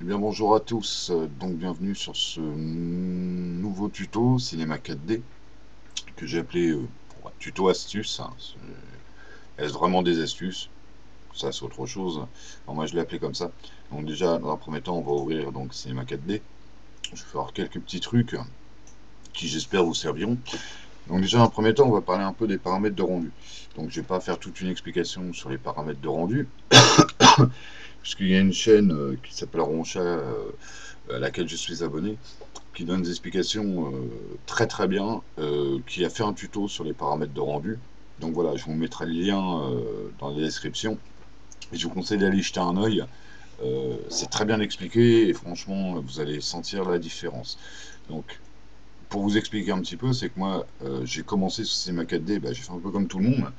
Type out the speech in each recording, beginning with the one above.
Eh bien bonjour à tous, donc bienvenue sur ce nouveau tuto cinéma 4D que j'ai appelé tuto astuce, hein. Est-ce vraiment des astuces? Ça c'est autre chose. Bon, moi je l'ai appelé comme ça. Donc déjà dans un premier temps on va ouvrir donc cinéma 4D. Je vais faire quelques petits trucs qui j'espère vous serviront. Donc déjà dans un premier temps on va parler un peu des paramètres de rendu. Donc je vais pas faire toute une explication sur les paramètres de rendu, puisqu'il y a une chaîne qui s'appelle Roncha à laquelle je suis abonné, qui donne des explications très très bien, qui a fait un tuto sur les paramètres de rendu. Donc voilà, je vous mettrai le lien dans la description. Et je vous conseille d'aller y jeter un œil. C'est très bien expliqué et franchement, vous allez sentir la différence. Donc, pour vous expliquer un petit peu, c'est que moi, j'ai commencé sur Cinema 4D, bah, j'ai fait un peu comme tout le monde.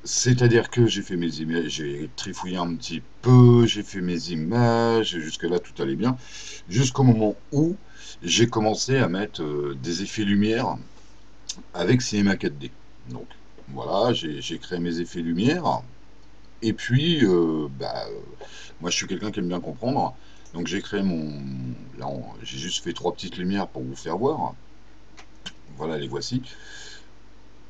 C'est-à-dire que j'ai fait mes images, j'ai trifouillé un petit peu, j'ai fait mes images, jusque-là tout allait bien, jusqu'au moment où j'ai commencé à mettre des effets lumière avec Cinema 4D. Donc voilà, j'ai créé mes effets lumière, et puis moi je suis quelqu'un qui aime bien comprendre, donc j'ai créé mon... Là j'ai juste fait trois petites lumières pour vous faire voir, voilà les voici.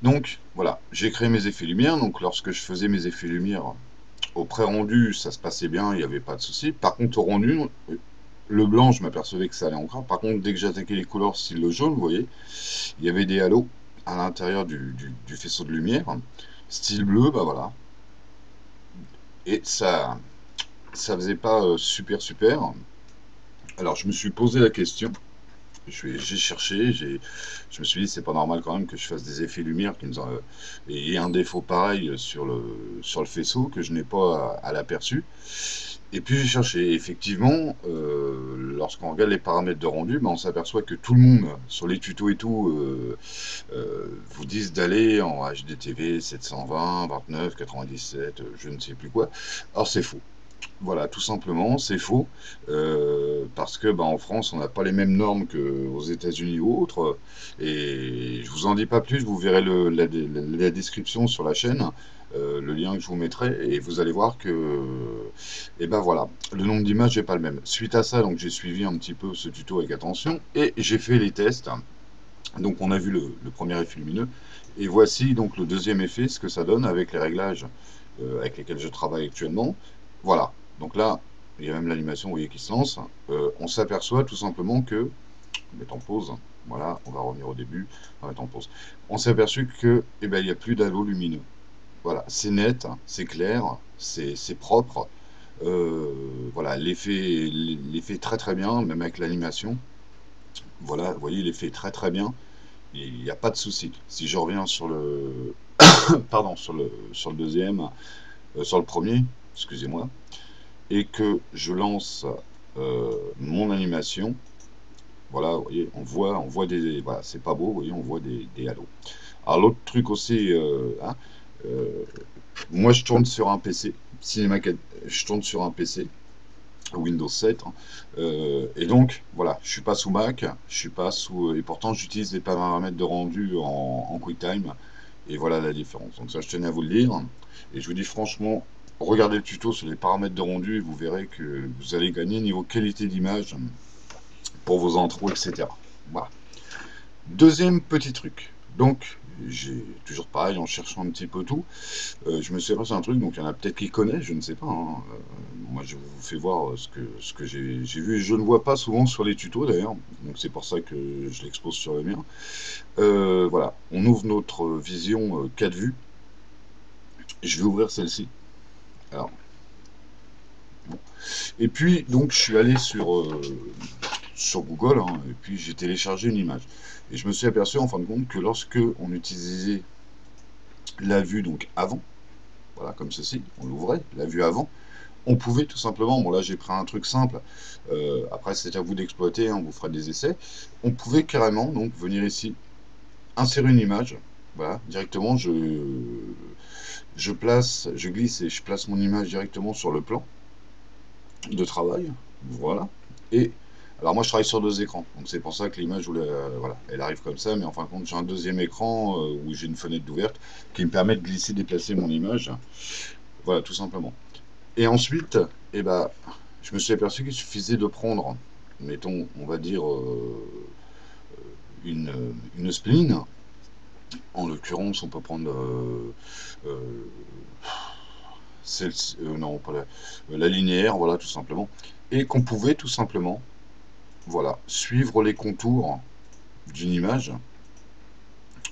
Donc voilà, j'ai créé mes effets lumière, donc lorsque je faisais mes effets lumière au pré-rendu, ça se passait bien, il n'y avait pas de souci. Par contre, au rendu, le blanc, je m'apercevais que ça allait encore. Par contre, dès que j'attaquais les couleurs, style le jaune, vous voyez, il y avait des halos à l'intérieur du faisceau de lumière. Style bleu, bah voilà. Et ça faisait pas super super. Alors, je me suis posé la question. J'ai cherché, je me suis dit c'est pas normal quand même que je fasse des effets lumière et un défaut pareil sur le faisceau que je n'ai pas à l'aperçu. Et puis j'ai cherché, effectivement, lorsqu'on regarde les paramètres de rendu, ben, on s'aperçoit que tout le monde, sur les tutos et tout, vous disent d'aller en HDTV 720, 29, 97, je ne sais plus quoi. Or c'est faux. Voilà, tout simplement, c'est faux, parce que bah, en France, on n'a pas les mêmes normes qu'aux États-Unis ou autres, et je vous en dis pas plus, vous verrez la description sur la chaîne, le lien que je vous mettrai, et vous allez voir que, et ben voilà, le nombre d'images n'est pas le même. Suite à ça, donc j'ai suivi un petit peu ce tuto avec attention, et j'ai fait les tests. Donc on a vu le premier effet lumineux, et voici donc le deuxième effet, ce que ça donne avec les réglages avec lesquels je travaille actuellement. Voilà, donc là, il y a même l'animation, vous voyez, qui se lance. On s'aperçoit tout simplement que, on va mettre en pause, voilà, on va revenir au début, on va mettre en pause. On s'est aperçu que, eh ben, il n'y a plus d'halo lumineux. Voilà, c'est net, c'est clair, c'est propre. Voilà, l'effet très très bien, même avec l'animation. Voilà, vous voyez, l'effet très très bien. Il n'y a pas de souci. Si je reviens sur le, pardon, sur le deuxième, sur le premier, excusez-moi, et que je lance mon animation, voilà, vous voyez, on voit voilà, c'est pas beau, vous voyez, on voit des halos. Alors l'autre truc aussi, euh, moi je tourne sur un PC, Cinema 4, je tourne sur un PC, Windows 7, hein, et donc voilà, je suis pas sous Mac, je suis pas sous, et pourtant j'utilise des paramètres de rendu en QuickTime, et voilà la différence. Donc ça, je tenais à vous le dire. Et je vous dis franchement, regardez le tuto sur les paramètres de rendu et vous verrez que vous allez gagner niveau qualité d'image pour vos intros, etc. Voilà. Deuxième petit truc. Donc, j'ai toujours pareil, en cherchant un petit peu tout, je me suis aperçu un truc, donc il y en a peut-être qui connaissent, je ne sais pas, hein. Moi, je vous fais voir ce que j'ai vu, et je ne vois pas souvent sur les tutos d'ailleurs, donc c'est pour ça que je l'expose sur le mien. Voilà, on ouvre notre vision 4 vues. Je vais ouvrir celle-ci. Alors, bon. Et puis, donc, je suis allé sur Google, hein, et puis j'ai téléchargé une image. Et je me suis aperçu, en fin de compte, que lorsque on utilisait la vue, donc avant, voilà, comme ceci, on l'ouvrait, la vue avant, on pouvait tout simplement, bon là j'ai pris un truc simple, après c'est à vous d'exploiter, hein, vous ferez des essais, on pouvait carrément donc venir ici, insérer une image, voilà, directement, je glisse et je place mon image directement sur le plan de travail, voilà. Et alors moi je travaille sur deux écrans, donc c'est pour ça que l'image, voilà, elle arrive comme ça, mais en fin de compte j'ai un deuxième écran où j'ai une fenêtre d'ouverte qui me permet de glisser, déplacer mon image, voilà, tout simplement. Et ensuite, eh ben, je me suis aperçu qu'il suffisait de prendre, mettons, on va dire une spline. En l'occurrence, on peut prendre euh, non, pas la linéaire, voilà, tout simplement. Et qu'on pouvait tout simplement, voilà, suivre les contours d'une image.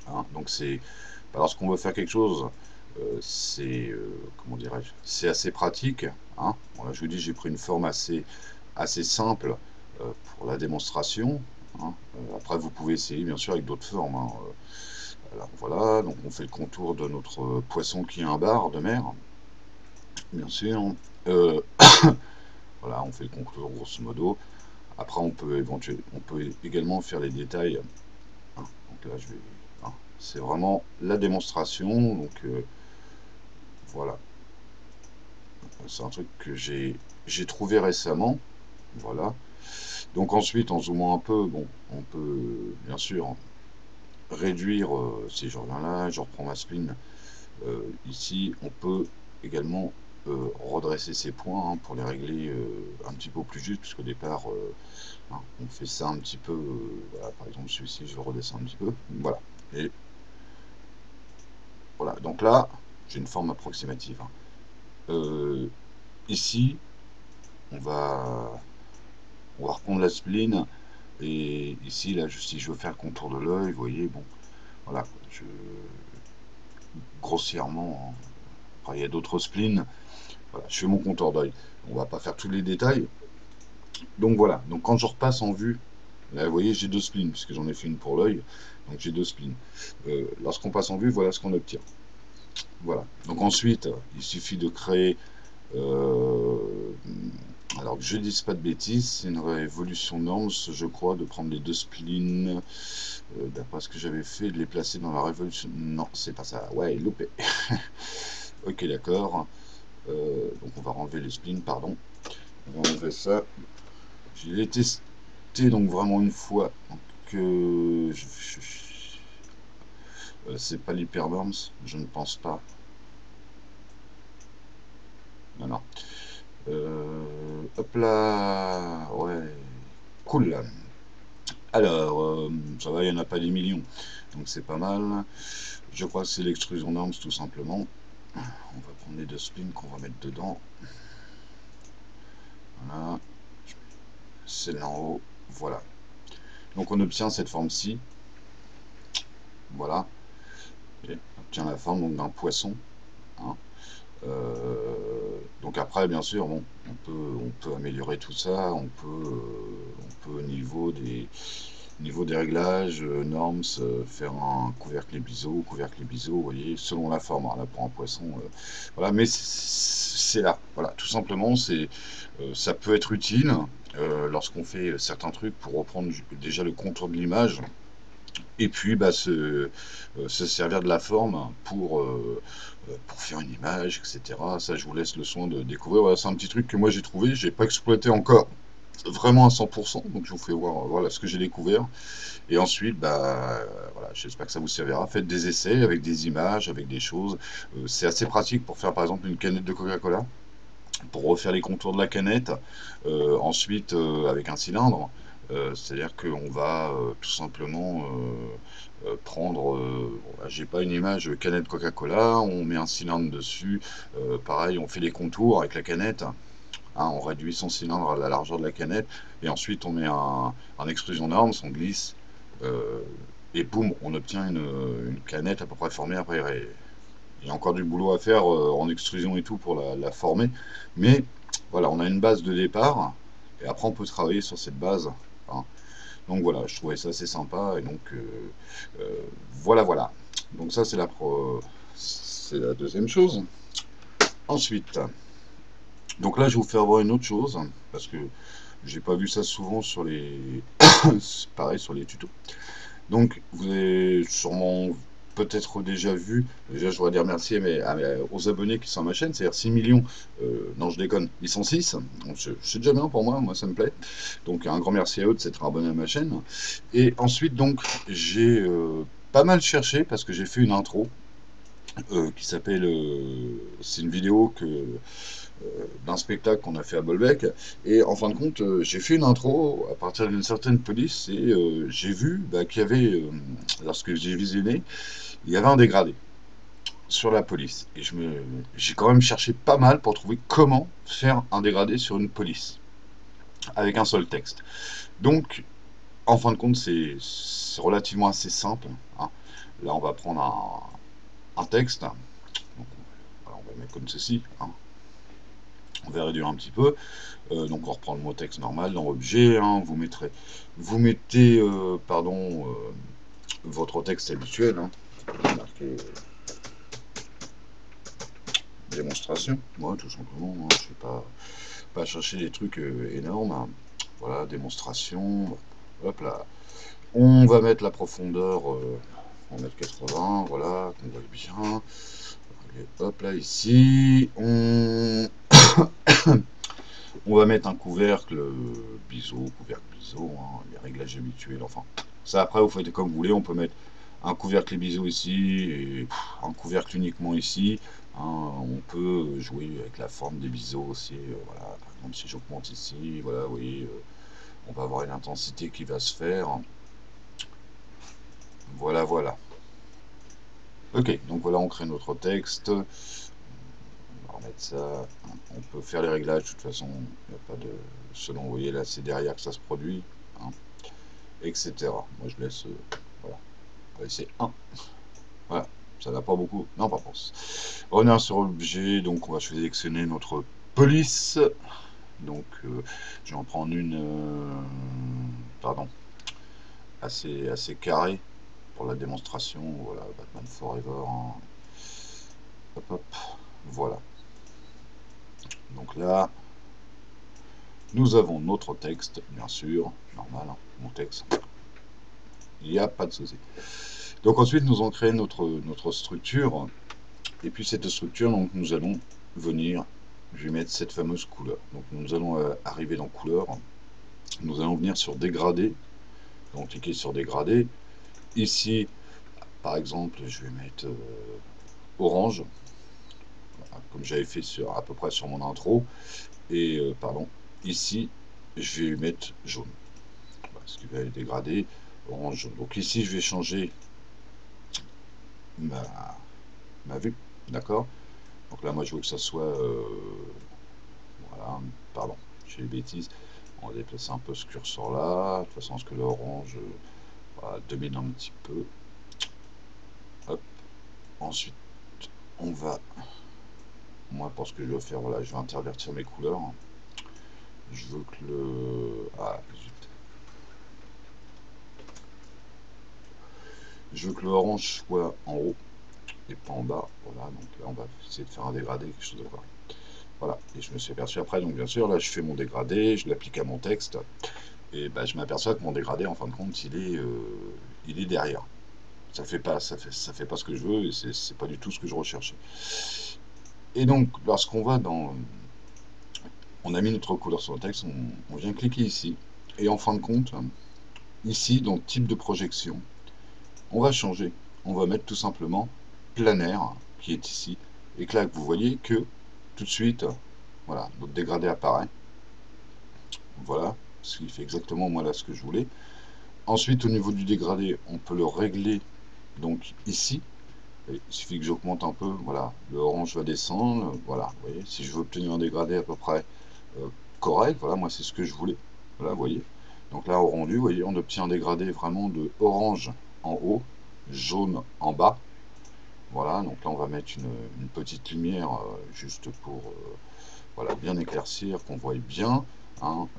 Hein. Donc c'est, lorsqu'on veut faire quelque chose, c'est, comment dirais-je, c'est assez pratique. Hein. Voilà, je vous dis, j'ai pris une forme assez simple pour la démonstration. Hein. Après, vous pouvez essayer, bien sûr, avec d'autres formes. Hein. Alors voilà, donc on fait le contour de notre poisson qui est un bar de mer, bien sûr. Euh, voilà, on fait le contour grosso modo. Après, on peut également faire les détails. Hein. Donc là, je vais, hein, c'est vraiment la démonstration. Donc voilà, c'est un truc que j'ai trouvé récemment. Voilà. Donc ensuite, en zoomant un peu, bon, on peut bien sûr réduire. Si je reviens là, je reprends ma spline. Ici, on peut également redresser ces points hein, pour les régler un petit peu plus juste, puisqu'au départ, hein, on fait ça un petit peu. Voilà, par exemple, celui-ci, je le redescends un petit peu. Voilà. Et voilà. Donc là, j'ai une forme approximative. Hein. Ici, on va, on va reprendre la spline. Et ici, là, si je veux faire le contour de l'œil, vous voyez, bon, voilà, grossièrement, hein. Après, il y a d'autres splines. Voilà, je fais mon contour d'œil. On va pas faire tous les détails. Donc voilà, donc quand je repasse en vue, là vous voyez j'ai deux splines, puisque j'en ai fait une pour l'œil, donc j'ai deux splines. Lorsqu'on passe en vue, voilà ce qu'on obtient. Voilà, donc ensuite, il suffit de créer, euh, alors que je dise pas de bêtises, c'est une révolution norme, je crois, de prendre les deux splines, d'après ce que j'avais fait, de les placer dans la révolution. Non, c'est pas ça, ouais, loupé. Ok, d'accord. Donc on va enlever les splines, pardon. On va enlever ça. Je l'ai testé donc vraiment une fois. Donc, c'est pas l'hypernorms, je ne pense pas. Non, non. Hop là. Ouais. Cool. Alors, ça va, il n'y en a pas des millions. Donc c'est pas mal. Je crois que c'est l'extrusion norms tout simplement. On va prendre les deux spins qu'on va mettre dedans. Voilà. C'est là en haut. Voilà. Donc on obtient cette forme-ci. Voilà. Et on obtient la forme donc d'un poisson. Hein. Donc après, bien sûr, bon, on peut améliorer tout ça. On peut au niveau des réglages, norms, faire un couvercle biseau, vous voyez, selon la forme. Alors là, pour un poisson, voilà. Mais c'est là, voilà, tout simplement, ça peut être utile lorsqu'on fait certains trucs pour reprendre déjà le contour de l'image. Et puis bah, se servir de la forme pour faire une image, etc. Ça, je vous laisse le soin de découvrir. Voilà, c'est un petit truc que moi j'ai trouvé, j'ai pas exploité encore vraiment à 100%, donc je vous fais voir voilà, ce que j'ai découvert. Et ensuite, bah, voilà, j'espère que ça vous servira. Faites des essais avec des images, avec des choses. C'est assez pratique pour faire par exemple une canette de Coca-Cola, pour refaire les contours de la canette. Ensuite, avec un cylindre. C'est-à-dire qu'on va tout simplement prendre, j'ai pas une image canette Coca-Cola, on met un cylindre dessus, pareil, on fait les contours avec la canette, hein, on réduit son cylindre à la largeur de la canette, et ensuite on met un extrusion norms, on glisse, euh, et boum, on obtient une canette à peu près formée. Après, il y a encore du boulot à faire en extrusion et tout pour la former, mais voilà, on a une base de départ, et après on peut travailler sur cette base. Hein. Donc voilà, je trouvais ça assez sympa, et donc voilà, voilà. Donc ça c'est la deuxième chose. Ensuite, donc là je vais vous faire voir une autre chose, parce que j'ai pas vu ça souvent sur les pareil sur les tutos. Donc vous avez sûrement peut-être déjà vu, déjà je voudrais dire merci aux abonnés qui sont à ma chaîne, c'est-à-dire 6 millions, non je déconne, ils sont 6, donc c'est déjà bien pour moi ça me plaît, donc un grand merci à eux de s'être abonnés à ma chaîne. Et ensuite donc j'ai pas mal cherché, parce que j'ai fait une intro qui s'appelle c'est une vidéo d'un spectacle qu'on a fait à Bolbec. Et en fin de compte, j'ai fait une intro à partir d'une certaine police et j'ai vu qu'il y avait, lorsque j'ai visionné, il y avait un dégradé sur la police. Et j'ai quand même cherché pas mal pour trouver comment faire un dégradé sur une police avec un seul texte. Donc, en fin de compte, c'est relativement assez simple, hein. Là, on va prendre un texte. Donc, voilà, on va le mettre comme ceci, hein. On va réduire un petit peu. Donc on reprend le mot texte normal dans objet, hein. Vous mettez votre texte habituel, hein. Marqué démonstration, moi tout simplement, hein. Je ne vais pas chercher des trucs énormes, hein. Voilà, démonstration, hop là. On va mettre la profondeur, on va mettre 80, voilà, qu'on voit bien. Et hop là, ici, on va mettre un couvercle biseau, hein, les réglages habituels, enfin. Ça, après, vous faites comme vous voulez, on peut mettre un couvercle et biseau ici, et un couvercle uniquement ici, hein. On peut jouer avec la forme des biseaux aussi, voilà. Par exemple, si j'augmente ici, voilà, vous voyez, on va avoir une intensité qui va se faire. Voilà, voilà. Ok, donc voilà, on crée notre texte. On va remettre ça. On peut faire les réglages, de toute façon, il n'y a pas de... Selon, vous voyez, là, c'est derrière que ça se produit, hein, etc. Moi, je laisse... voilà. On va laisser 1. Voilà, ça n'a pas beaucoup d'importance. On est sur l'objet, donc on va sélectionner notre police. Donc, je vais en prendre une... pardon, assez carrée pour la démonstration. Voilà, Batman Forever, hein. Hop, hop, voilà. Donc là, nous avons notre texte, bien sûr, normal, hein, mon texte. Il n'y a pas de souci. Donc ensuite, nous allons créer notre structure. Et puis cette structure, donc, nous allons venir, je vais mettre cette fameuse couleur. Donc nous allons arriver dans couleur. Nous allons venir sur dégradé. Donc cliquer sur dégradé. Ici, par exemple, je vais mettre orange, comme j'avais fait à peu près sur mon intro. Et pardon, ici, je vais mettre jaune. Voilà, ce qui va être dégradé, orange, jaune. Donc ici, je vais changer ma vue, d'accord. Donc là, moi, je veux que ça soit, voilà, pardon, j'ai les bêtises. On va déplacer un peu ce curseur là, de toute façon, parce que l'orange, voilà, domine un petit peu. Hop. Ensuite, on va, moi, pour ce que je veux faire, voilà, je vais intervertir mes couleurs. Je veux que je veux que l'orange soit en haut et pas en bas. Voilà, donc là, on va essayer de faire un dégradé, quelque chose de quoi. Voilà, et je me suis aperçu après, donc bien sûr, là, je fais mon dégradé, je l'applique à mon texte, et je m'aperçois que mon dégradé, en fin de compte, il est derrière. Ça fait pas ce que je veux, et c'est pas du tout ce que je recherchais. Et donc, lorsqu'on va on a mis notre couleur sur le texte, on vient cliquer ici, et en fin de compte, ici, dans type de projection, on va changer. On va mettre tout simplement planaire, qui est ici, et que là, vous voyez que tout de suite, voilà, notre dégradé apparaît. Voilà, ce qui fait exactement moi là ce que je voulais. Ensuite, au niveau du dégradé, on peut le régler donc ici. Il suffit que j'augmente un peu, voilà, le orange va descendre, voilà, vous voyez, si je veux obtenir un dégradé à peu près correct, voilà, moi c'est ce que je voulais, voilà, vous voyez. Donc là, au rendu, vous voyez, on obtient un dégradé vraiment de orange en haut, jaune en bas. Voilà, donc là on va mettre une petite lumière juste pour voilà, bien éclaircir, qu'on voit bien. Hein,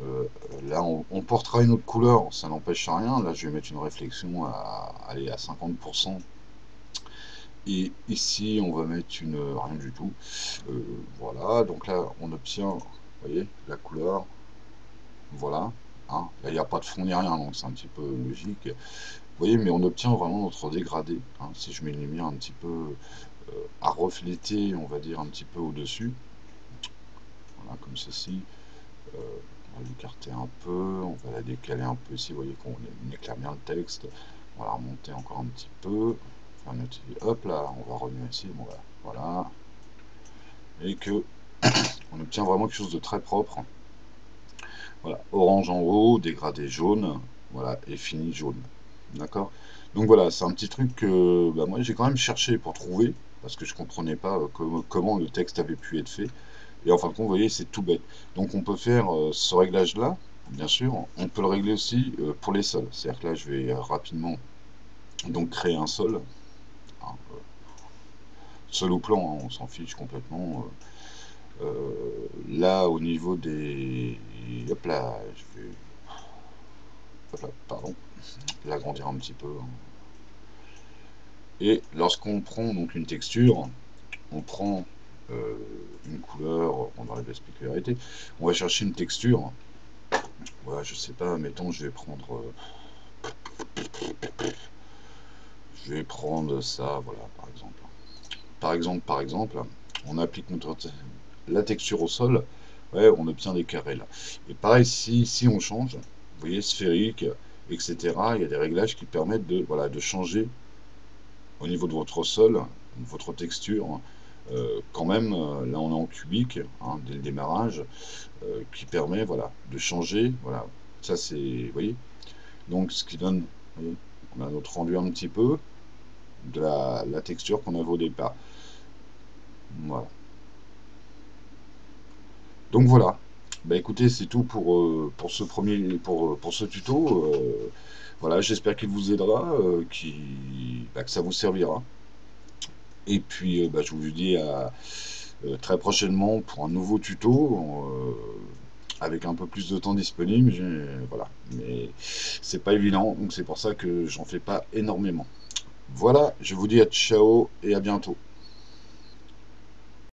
là on portera une autre couleur, ça n'empêche rien. Là je vais mettre une réflexion à 50%. Et ici on va mettre rien du tout. Voilà, donc là on obtient, vous voyez, la couleur. Voilà. Hein, là il n'y a pas de fond ni rien, donc c'est un petit peu logique. Vous voyez, mais on obtient vraiment notre dégradé. Hein, si je mets une lumière un petit peu à refléter, on va dire un petit peu au-dessus. Voilà, comme ceci. On va l'écarter un peu, on va la décaler un peu ici, vous voyez qu'on éclaire bien le texte. On va la remonter encore un petit peu. Hop là, on va revenir ici, bon, voilà. et que on obtient vraiment quelque chose de très propre. Voilà, orange en haut, dégradé jaune, voilà, et fini jaune. D'accord? Donc voilà, c'est un petit truc que bah, moi j'ai quand même cherché pour trouver, parce que je comprenais pas comment le texte avait pu être fait. Et en fin de compte, vous voyez, c'est tout bête. Donc on peut faire ce réglage-là, bien sûr. On peut le régler aussi pour les sols. C'est-à-dire que là, je vais rapidement donc créer un sol. Hein, sol ou plan, hein, on s'en fiche complètement. Là, au niveau des... Hop là, je vais... Hop là, pardon. L'agrandir un petit peu. Hein. Et lorsqu'on prend donc une texture, on prend une couleur, on enlève la spécularité, on va chercher une texture. Voilà, je sais pas, mettons, je vais prendre ça, voilà, par exemple. Par exemple, on applique la texture au sol, ouais, on obtient des carrés là. Et pareil, si on change, vous voyez, sphérique, etc., il y a des réglages qui permettent de, voilà, de changer au niveau de votre sol, votre texture. Quand même, là on est en cubique, hein, dès le démarrage, qui permet, voilà, de changer, voilà. Ça c'est, vous voyez, donc ce qui donne, vous voyez, on a notre rendu un petit peu de la texture qu'on avait au départ. Voilà. Donc voilà. Bah écoutez, c'est tout pour ce pour ce tuto. Voilà, j'espère qu'il vous aidera, bah, que ça vous servira. Et puis bah, je vous dis à très prochainement pour un nouveau tuto. Avec un peu plus de temps disponible, voilà. Mais c'est pas évident, donc c'est pour ça que j'en fais pas énormément. Voilà, je vous dis à ciao et à bientôt.